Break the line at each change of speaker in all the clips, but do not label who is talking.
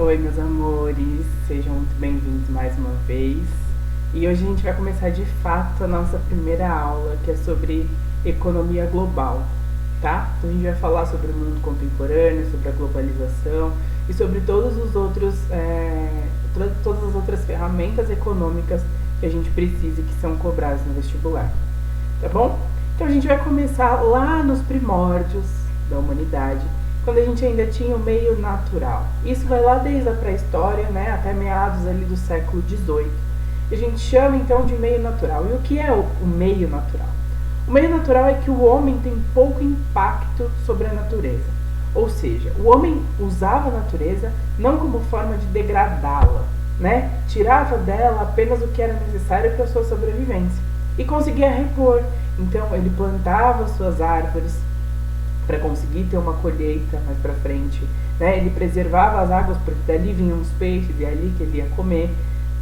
Oi, meus amores, sejam muito bem-vindos mais uma vez. E hoje a gente vai começar de fato a nossa primeira aula, que é sobre economia global, tá? Então a gente vai falar sobre o mundo contemporâneo, sobre a globalização e sobre todas as outras ferramentas econômicas que a gente precisa e que são cobradas no vestibular, tá bom? Então a gente vai começar lá nos primórdios da humanidade, quando a gente ainda tinha o meio natural. Isso vai lá desde a pré-história, né, até meados ali do século XVIII. E a gente chama então de meio natural. E o que é o meio natural? O meio natural é que o homem tem pouco impacto sobre a natureza. Ou seja, o homem usava a natureza não como forma de degradá-la, né? Tirava dela apenas o que era necessário para a sua sobrevivência e conseguia repor. Então ele plantava suas árvores para conseguir ter uma colheita mais para frente, né? Ele preservava as águas porque dali vinham os peixes e é ali que ele ia comer,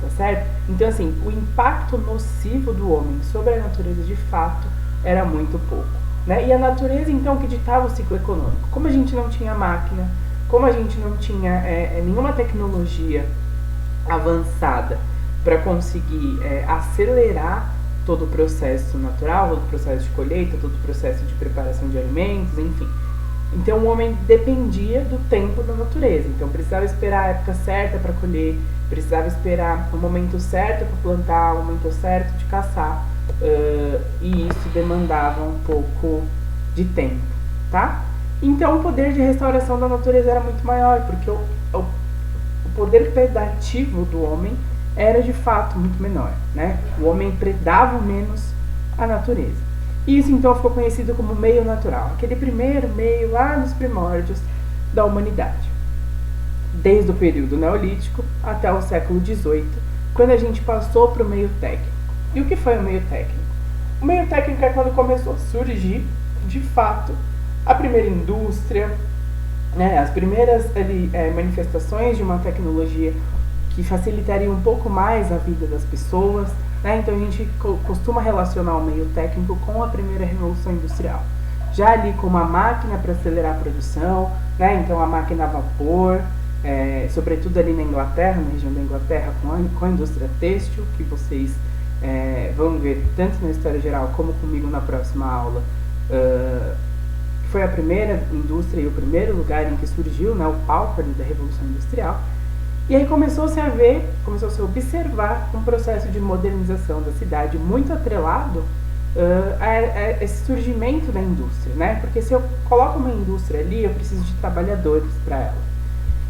tá certo? Então assim, o impacto nocivo do homem sobre a natureza de fato era muito pouco, né? E a natureza então que ditava o ciclo econômico. Como a gente não tinha máquina, como a gente não tinha nenhuma tecnologia avançada para conseguir acelerar todo o processo natural, todo o processo de colheita, todo o processo de preparação de alimentos, enfim. Então o homem dependia do tempo da natureza. Então precisava esperar a época certa para colher, precisava esperar o momento certo para plantar, o momento certo de caçar, e isso demandava um pouco de tempo, tá? Então o poder de restauração da natureza era muito maior, porque o poder predativo do homem era de fato muito menor, né? O homem predava menos a natureza. Isso então ficou conhecido como meio natural, aquele primeiro meio lá nos primórdios da humanidade, desde o período neolítico até o século XVIII, quando a gente passou para o meio técnico. E o que foi o meio técnico? O meio técnico é quando começou a surgir, de fato, a primeira indústria, né? As primeiras manifestações de uma tecnologia que facilitaria um pouco mais a vida das pessoas, né? Então a gente costuma relacionar o meio técnico com a primeira revolução industrial, já ali com uma máquina para acelerar a produção, né? Então a máquina a vapor, sobretudo ali na Inglaterra, na região da Inglaterra, com a indústria têxtil, que vocês vão ver tanto na história geral como comigo na próxima aula. Foi a primeira indústria e o primeiro lugar em que surgiu, né, o palco da revolução industrial. E aí começou-se a observar um processo de modernização da cidade muito atrelado a esse surgimento da indústria, né? Porque se eu coloco uma indústria ali, eu preciso de trabalhadores para ela.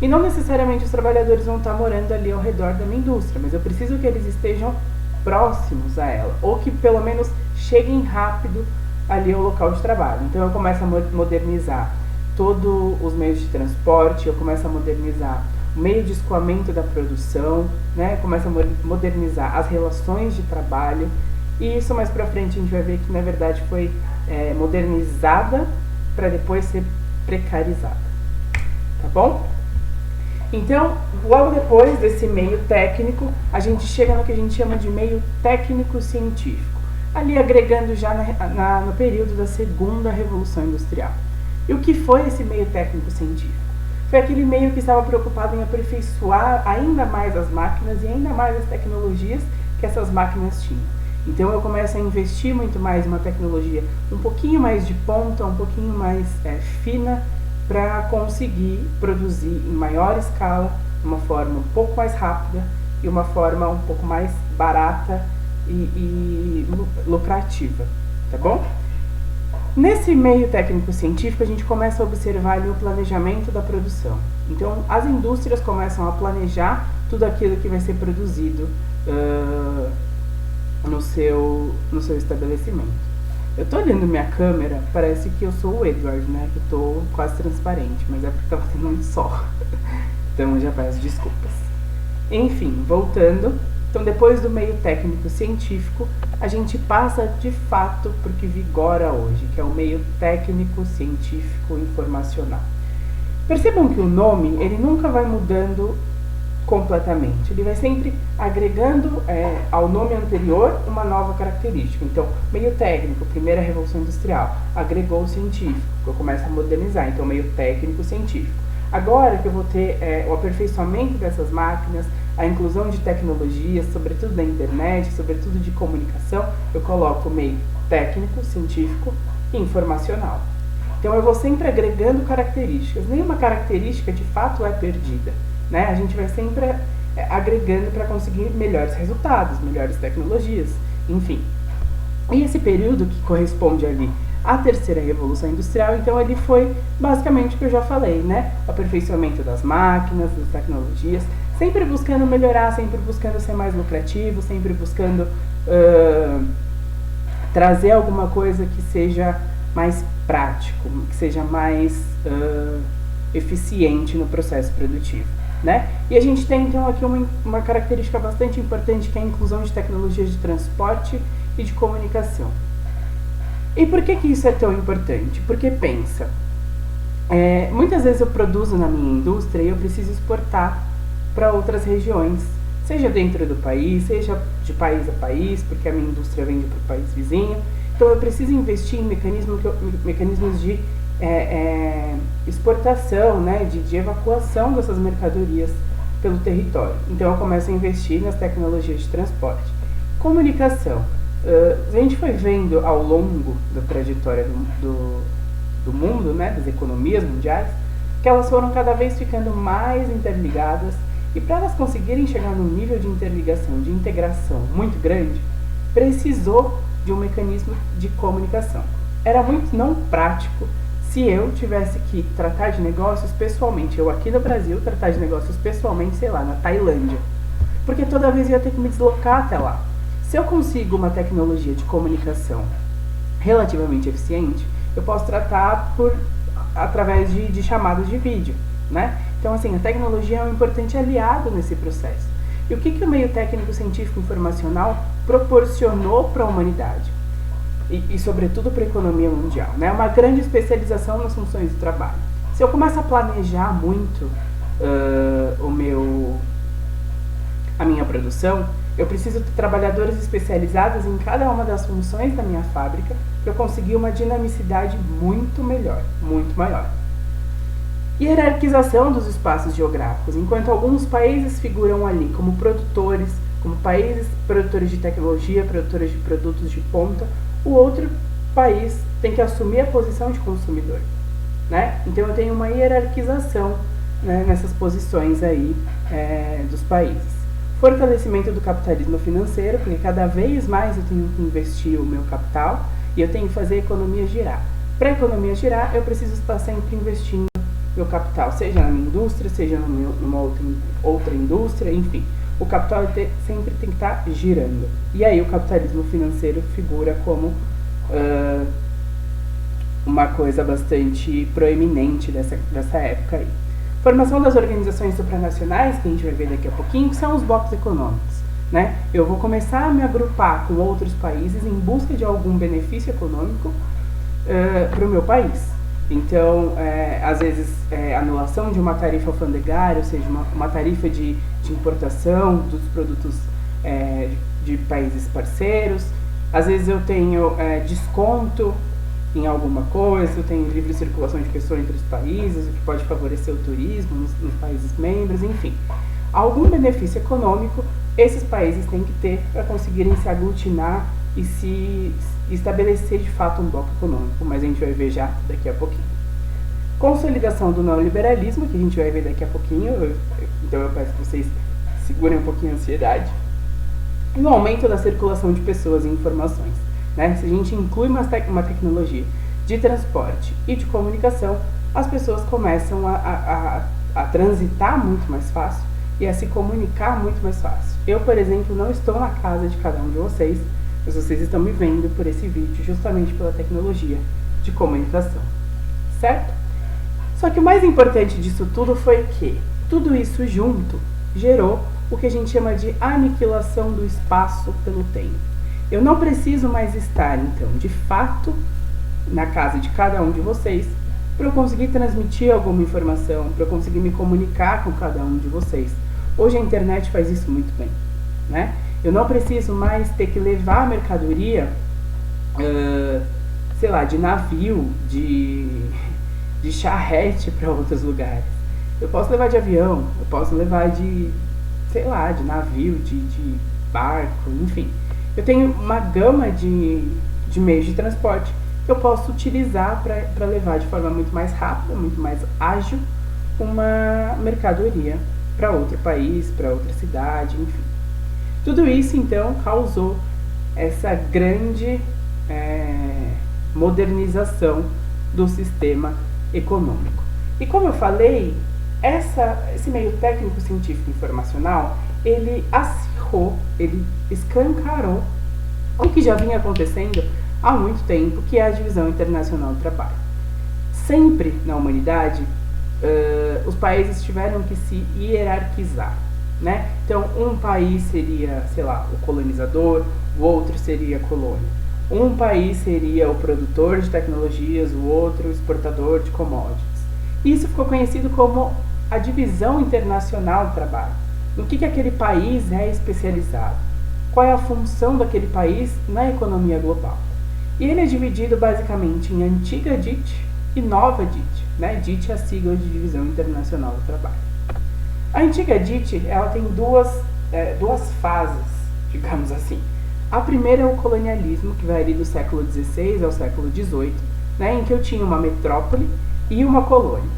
E não necessariamente os trabalhadores vão estar morando ali ao redor da minha indústria, mas eu preciso que eles estejam próximos a ela, ou que pelo menos cheguem rápido ali ao local de trabalho. Então eu começo a modernizar todos os meios de transporte, eu começo a modernizar o meio de escoamento da produção, né? Começa a modernizar as relações de trabalho, e isso mais pra frente a gente vai ver que na verdade foi modernizada para depois ser precarizada, tá bom? Então, logo depois desse meio técnico, a gente chega no que a gente chama de meio técnico-científico, ali agregando já no período da segunda revolução industrial. E o que foi esse meio técnico-científico? Foi aquele meio que estava preocupado em aperfeiçoar ainda mais as máquinas e ainda mais as tecnologias que essas máquinas tinham. Então eu começo a investir muito mais em uma tecnologia um pouquinho mais de ponta, um pouquinho mais fina, para conseguir produzir em maior escala, de uma forma um pouco mais rápida e uma forma um pouco mais barata e lucrativa, tá bom? Nesse meio técnico-científico, a gente começa a observar ali o planejamento da produção. Então, as indústrias começam a planejar tudo aquilo que vai ser produzido no seu estabelecimento. Eu tô olhando minha câmera, parece que eu sou o Edward, né? Que eu tô quase transparente, mas é porque tava tendo um sol. Então, eu já peço desculpas. Enfim, voltando. Então, depois do meio técnico-científico, a gente passa de fato para o que vigora hoje, que é o meio técnico-científico-informacional. Percebam que o nome, ele nunca vai mudando completamente. Ele vai sempre agregando ao nome anterior uma nova característica. Então, meio técnico, primeira revolução industrial, agregou o científico, que eu começo a modernizar. Então, meio técnico-científico. Agora que eu vou ter o aperfeiçoamento dessas máquinas, a inclusão de tecnologias, sobretudo da internet, sobretudo de comunicação, eu coloco o meio técnico, científico e informacional. Então eu vou sempre agregando características, nenhuma característica de fato é perdida, né? A gente vai sempre agregando para conseguir melhores resultados, melhores tecnologias, enfim. E esse período que corresponde ali à terceira revolução industrial, então ele foi basicamente o que eu já falei, né? O aperfeiçoamento das máquinas, das tecnologias, sempre buscando melhorar, sempre buscando ser mais lucrativo, sempre buscando trazer alguma coisa que seja mais prático, que seja mais eficiente no processo produtivo, né? E a gente tem então aqui uma característica bastante importante, que é a inclusão de tecnologias de transporte e de comunicação. E por que isso é tão importante? Porque pensa, muitas vezes eu produzo na minha indústria e eu preciso exportar para outras regiões, seja dentro do país, seja de país a país, porque a minha indústria vende para o país vizinho. Então eu preciso investir em mecanismos de exportação, né, de evacuação dessas mercadorias pelo território. Então eu começo a investir nas tecnologias de transporte. Comunicação. A gente foi vendo ao longo da trajetória do mundo, né, das economias mundiais, que elas foram cada vez ficando mais interligadas, e para elas conseguirem chegar num nível de interligação, de integração muito grande, precisou de um mecanismo de comunicação. Era muito não prático se eu tivesse que tratar de negócios pessoalmente, eu aqui no Brasil tratar de negócios pessoalmente, sei lá, na Tailândia, porque toda vez eu ia ter que me deslocar até lá. Se eu consigo uma tecnologia de comunicação relativamente eficiente, eu posso tratar através de chamadas de vídeo, né? Então, assim, a tecnologia é um importante aliado nesse processo. E o que o meio técnico, científico e informacional proporcionou para a humanidade? E sobretudo para a economia mundial, né? Uma grande especialização nas funções do trabalho. Se eu começo a planejar muito a minha produção, eu preciso de trabalhadores especializados em cada uma das funções da minha fábrica para eu conseguir uma dinamicidade muito melhor, muito maior. Hierarquização dos espaços geográficos. Enquanto alguns países figuram ali como produtores, como países produtores de tecnologia, produtores de produtos de ponta, o outro país tem que assumir a posição de consumidor, né? Então eu tenho uma hierarquização, né, nessas posições aí dos países. Fortalecimento do capitalismo financeiro, porque cada vez mais eu tenho que investir o meu capital e eu tenho que fazer a economia girar. Para a economia girar, eu preciso estar sempre investindo meu capital, seja na minha indústria, seja numa outra indústria, enfim. O capital sempre tem que estar girando. E aí o capitalismo financeiro figura como uma coisa bastante proeminente dessa época aí. Formação das organizações supranacionais, que a gente vai ver daqui a pouquinho, que são os blocos econômicos, né? Eu vou começar a me agrupar com outros países em busca de algum benefício econômico para o meu país. Então, às vezes, anulação de uma tarifa alfandegária, ou seja, uma tarifa de importação dos produtos de países parceiros. Às vezes eu tenho desconto em alguma coisa, eu tenho livre circulação de pessoas entre os países, o que pode favorecer o turismo nos países membros, enfim. Algum benefício econômico esses países têm que ter para conseguirem se aglutinar e se estabelecer de fato um bloco econômico, mas a gente vai ver já daqui a pouquinho. Consolidação do neoliberalismo, que a gente vai ver daqui a pouquinho, então eu peço que vocês segurem um pouquinho a ansiedade. E o aumento da circulação de pessoas e informações, né? Se a gente inclui uma tecnologia de transporte e de comunicação, as pessoas começam a transitar muito mais fácil e a se comunicar muito mais fácil. Eu, por exemplo, não estou na casa de cada um de vocês, mas vocês estão me vendo por esse vídeo justamente pela tecnologia de comunicação, certo? Só que o mais importante disso tudo foi que tudo isso junto gerou o que a gente chama de aniquilação do espaço pelo tempo. Eu não preciso mais estar, então, de fato, na casa de cada um de vocês para eu conseguir transmitir alguma informação, para eu conseguir me comunicar com cada um de vocês. Hoje a internet faz isso muito bem, né? Eu não preciso mais ter que levar a mercadoria, sei lá, de navio, de charrete para outros lugares. Eu posso levar de avião, eu posso levar de, sei lá, de navio, de barco, enfim. Eu tenho uma gama de meios de transporte que eu posso utilizar para levar de forma muito mais rápida, muito mais ágil, uma mercadoria para outro país, para outra cidade, enfim. Tudo isso então causou essa grande modernização do sistema econômico. E como eu falei, esse meio técnico científico informacional, ele acirrou, ele escancarou o que já vinha acontecendo há muito tempo, que é a divisão internacional do trabalho. Sempre na humanidade, os países tiveram que se hierarquizar, né? Então, um país seria, sei lá, o colonizador, o outro seria a colônia. Um país seria o produtor de tecnologias, o outro o exportador de commodities. Isso ficou conhecido como a divisão internacional do trabalho. No que aquele país é especializado? Qual é a função daquele país na economia global? E ele é dividido basicamente em antiga DIT e nova DIT, né? DIT é a sigla de Divisão Internacional do Trabalho. A antiga DIT, ela tem duas fases, digamos assim. A primeira é o colonialismo, que vai ali do século XVI ao século XVIII, né? Em que eu tinha uma metrópole e uma colônia.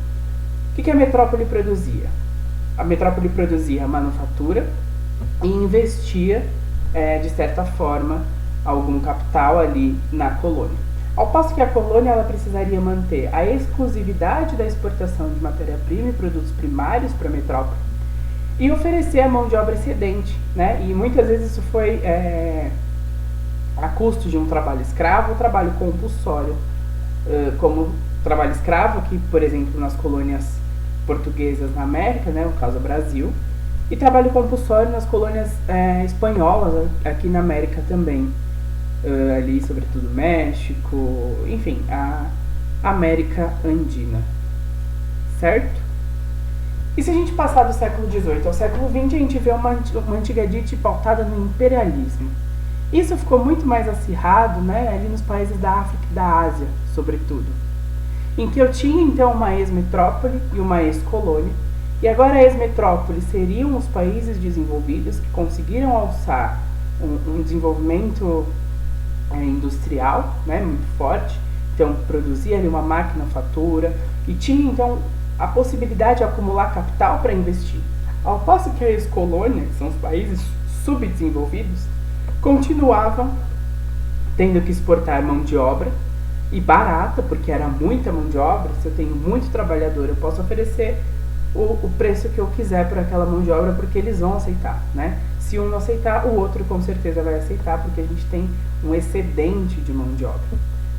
O que a metrópole produzia? A metrópole produzia manufatura e investia, de certa forma, algum capital ali na colônia. Ao passo que a colônia ela precisaria manter a exclusividade da exportação de matéria-prima e produtos primários para a metrópole e oferecer a mão de obra excedente, né? E muitas vezes isso foi a custo de um trabalho escravo ou trabalho compulsório, como trabalho escravo, que, por exemplo, nas colônias portuguesas na América, né, no caso do Brasil, e trabalho compulsório nas colônias espanholas aqui na América também, ali sobretudo México, enfim, a América Andina, certo? E se a gente passar do século XVIII ao século XX, a gente vê uma antiga DIT pautada no imperialismo. Isso ficou muito mais acirrado, né, ali nos países da África e da Ásia, sobretudo, em que eu tinha então uma ex-metrópole e uma ex-colônia, e agora a ex-metrópole seriam os países desenvolvidos que conseguiram alçar um desenvolvimento industrial, né, muito forte, então produzia ali uma maquinofatura e tinha então a possibilidade de acumular capital para investir. Ao passo que a ex-colônia, que são os países subdesenvolvidos, continuavam tendo que exportar mão de obra, e barata, porque era muita mão de obra. Se eu tenho muito trabalhador, eu posso oferecer o preço que eu quiser por aquela mão de obra, porque eles vão aceitar, né? Se um não aceitar, o outro com certeza vai aceitar, porque a gente tem um excedente de mão de obra,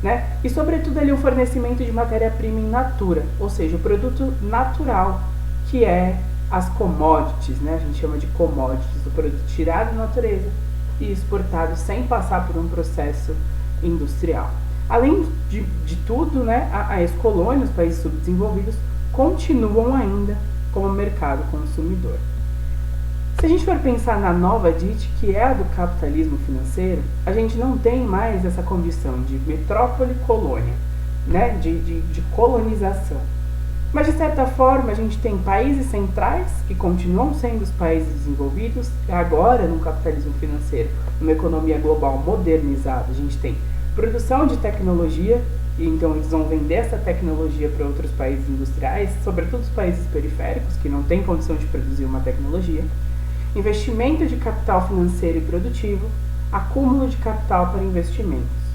né? E sobretudo ali o fornecimento de matéria-prima in natura, ou seja, o produto natural, que é as commodities, né? A gente chama de commodities, o produto tirado da natureza e exportado sem passar por um processo industrial. Além de tudo, né, a ex-colônia, os países subdesenvolvidos, continuam ainda como mercado consumidor. Se a gente for pensar na nova DIT, que é a do capitalismo financeiro, a gente não tem mais essa condição de metrópole-colônia, né, de colonização. Mas, de certa forma, a gente tem países centrais, que continuam sendo os países desenvolvidos, agora no capitalismo financeiro, numa economia global modernizada, a gente tem produção de tecnologia, e então eles vão vender essa tecnologia para outros países industriais, sobretudo os países periféricos, que não têm condição de produzir uma tecnologia, investimento de capital financeiro e produtivo, acúmulo de capital para investimentos.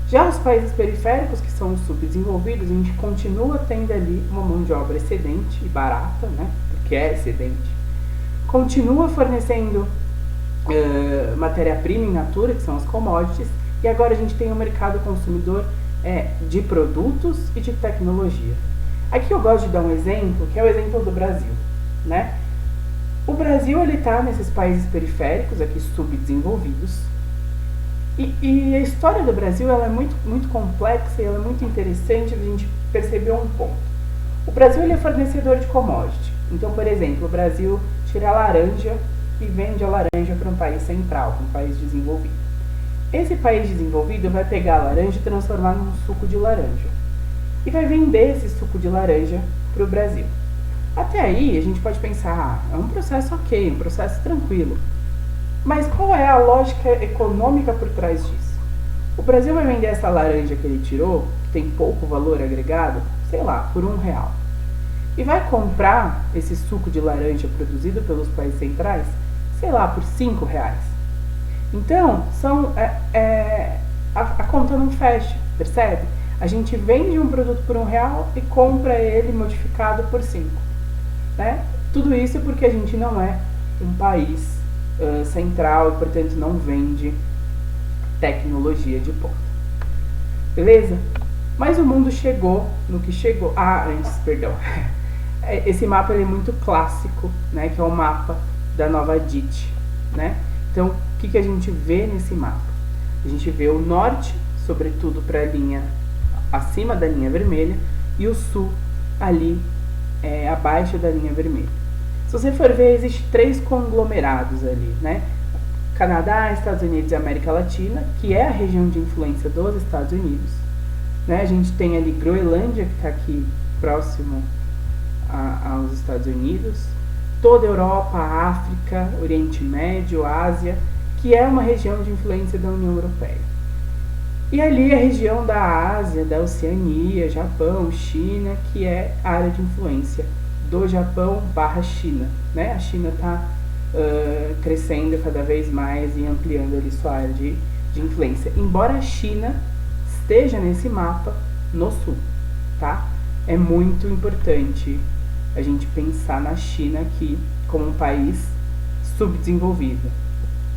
Já os países periféricos, que são os subdesenvolvidos, a gente continua tendo ali uma mão de obra excedente e barata, né, porque é excedente, continua fornecendo matéria-prima in natura, que são as commodities, e agora a gente tem um mercado consumidor de produtos e de tecnologia. Aqui eu gosto de dar um exemplo, que é o exemplo do Brasil, né? O Brasil está nesses países periféricos, aqui subdesenvolvidos, e a história do Brasil ela é muito, muito complexa e ela é muito interessante a gente perceber um ponto. O Brasil ele é fornecedor de commodity. Então, por exemplo, o Brasil tira a laranja e vende a laranja para um país central, para um país desenvolvido. Esse país desenvolvido vai pegar a laranja e transformar num suco de laranja. E vai vender esse suco de laranja para o Brasil. Até aí a gente pode pensar, é um processo ok, um processo tranquilo. Mas qual é a lógica econômica por trás disso? O Brasil vai vender essa laranja que ele tirou, que tem pouco valor agregado, sei lá, por R$1. E vai comprar esse suco de laranja produzido pelos países centrais, sei lá, por R$5. Então, a conta não fecha, percebe? A gente vende um produto por R$1 e compra ele modificado por 5. Né? Tudo isso porque a gente não é um país central e, portanto, não vende tecnologia de ponta. Beleza? Mas o mundo chegou no que chegou. Perdão. Esse mapa ele é muito clássico, né? Que é o mapa da Nova DIT, né? Então, o que a gente vê nesse mapa? A gente vê o norte, sobretudo para a linha acima da linha vermelha, e o sul ali abaixo da linha vermelha. Se você for ver, existem 3 conglomerados ali, né? Canadá, Estados Unidos e América Latina, que é a região de influência dos Estados Unidos. Né? A gente tem ali Groenlândia, que está aqui próximo aos Estados Unidos, toda a Europa, África, Oriente Médio, Ásia, que é uma região de influência da União Europeia. E ali a região da Ásia, da Oceania, Japão, China, que é a área de influência do Japão / China. Né? A China está crescendo cada vez mais e ampliando ali sua área de influência. Embora a China esteja nesse mapa no sul, tá? É muito importante a gente pensar na China aqui como um país subdesenvolvido,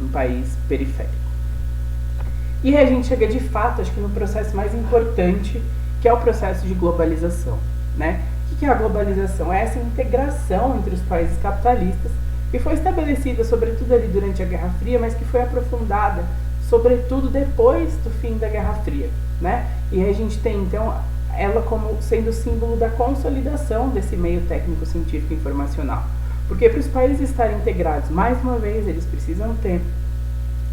um país periférico. E a gente chega de fato, acho que no processo mais importante, que é o processo de globalização, né? O que é a globalização? É essa integração entre os países capitalistas que foi estabelecida sobretudo ali durante a Guerra Fria, mas que foi aprofundada sobretudo depois do fim da Guerra Fria, né? E aí a gente tem então ela como sendo símbolo da consolidação desse meio técnico, científico e informacional. Porque para os países estarem integrados, mais uma vez, eles precisam ter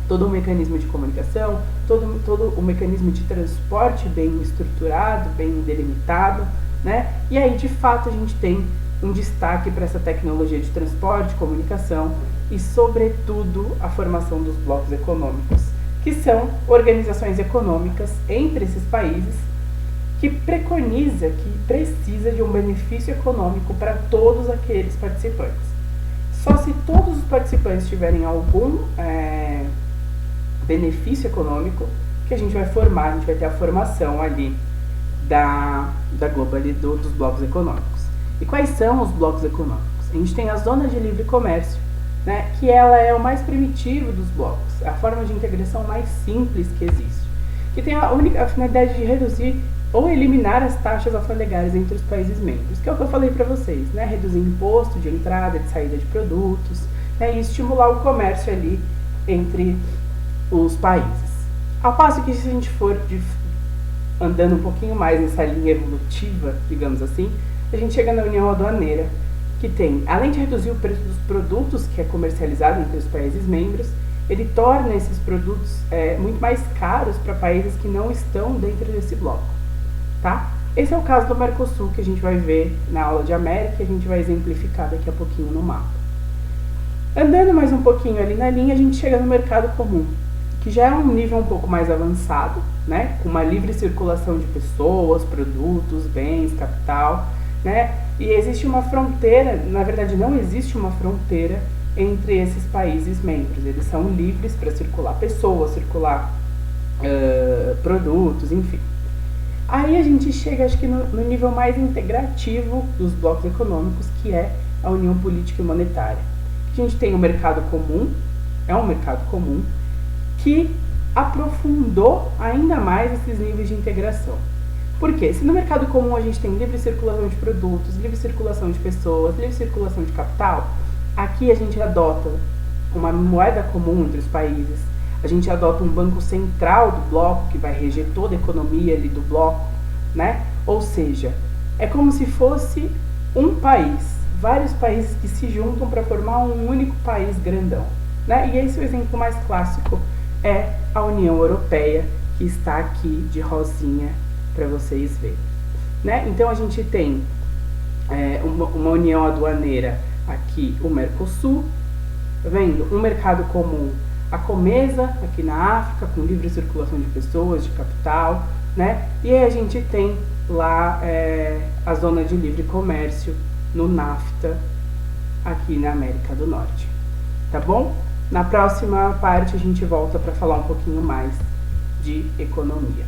todo o mecanismo de comunicação, todo o mecanismo de transporte bem estruturado, bem delimitado, né? E aí, de fato, a gente tem um destaque para essa tecnologia de transporte, comunicação e, sobretudo, a formação dos blocos econômicos, que são organizações econômicas entre esses países que preconiza, que precisa de um benefício econômico para todos aqueles participantes. Só se todos os participantes tiverem algum benefício econômico que a gente vai formar, a gente vai ter a formação ali dos blocos econômicos. E quais são os blocos econômicos? A gente tem a zona de livre comércio, né, que ela é o mais primitivo dos blocos, é a forma de integração mais simples que existe, que tem a finalidade de reduzir ou eliminar as taxas alfandegárias entre os países membros, que é o que eu falei para vocês, né, reduzir imposto de entrada, de saída de produtos, né, e estimular o comércio ali entre os países. Ao passo que se a gente for andando um pouquinho mais nessa linha evolutiva, digamos assim, a gente chega na União Aduaneira, que tem, além de reduzir o preço dos produtos que é comercializado entre os países membros, ele torna esses produtos muito mais caros para países que não estão dentro desse bloco, tá? Esse é o caso do Mercosul, que a gente vai ver na aula de América, e a gente vai exemplificar daqui a pouquinho no mapa. Andando mais um pouquinho ali na linha, a gente chega no mercado comum, que já é um nível um pouco mais avançado, né? Com uma livre circulação de pessoas, produtos, bens, capital, né? E existe uma fronteira, na verdade não existe uma fronteira entre esses países membros. Eles são livres para circular pessoas, circular produtos, enfim. Aí a gente chega, acho que no nível mais integrativo dos blocos econômicos, que é a União Política e Monetária. A gente tem o mercado comum, é um mercado comum, que aprofundou ainda mais esses níveis de integração. Por quê? Se no mercado comum a gente tem livre circulação de produtos, livre circulação de pessoas, livre circulação de capital, aqui a gente adota uma moeda comum entre os países, a gente adota um banco central do bloco que vai reger toda a economia ali do bloco, né? Ou seja, é como se fosse um país, vários países que se juntam para formar um único país grandão, né? E esse é o exemplo mais clássico, é a União Europeia, que está aqui de rosinha para vocês verem, né? Então a gente tem uma união aduaneira aqui, o Mercosul, tá vendo? Um mercado comum, a Comesa, aqui na África, com livre circulação de pessoas, de capital, né? E aí a gente tem lá a zona de livre comércio no NAFTA, aqui na América do Norte, tá bom? Na próxima parte a gente volta para falar um pouquinho mais de economia.